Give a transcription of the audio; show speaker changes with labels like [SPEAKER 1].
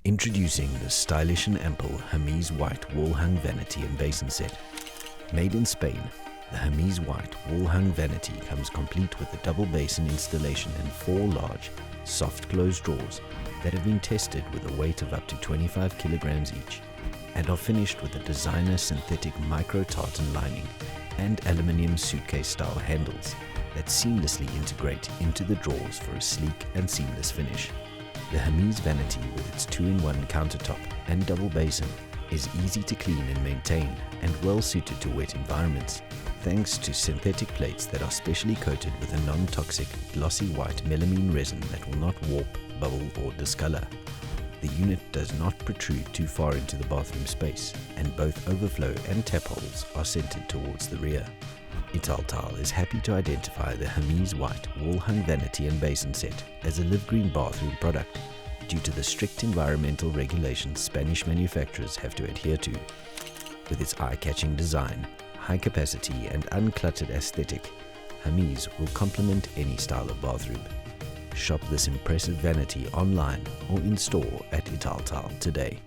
[SPEAKER 1] Introducing the stylish and ample Hermes White Wall-Hung Vanity and Basin Set. Made in Spain, the Hermes White Wall-Hung Vanity comes complete with a double basin installation and 4 large, soft closed drawers that have been tested with a weight of up to 25 kilograms each and are finished with a designer synthetic micro tartan lining and aluminium suitcase-style handles that seamlessly integrate into the drawers for a sleek and seamless finish. The Hermes Vanity with its 2-in-1 countertop and double basin is easy to clean and maintain and well suited to wet environments, thanks to synthetic plates that are specially coated with a non-toxic glossy white melamine resin that will not warp, bubble or discolor. The unit does not protrude too far into the bathroom space, and both overflow and tap holes are centered towards the rear. Italtile is happy to identify the Hermes White Wall-Hung Vanity and Basin Set as a Live Green bathroom product due to the strict environmental regulations Spanish manufacturers have to adhere to. With its eye-catching design, high capacity and uncluttered aesthetic, Hermes will complement any style of bathroom. Shop this impressive vanity online or in store at Italtile today.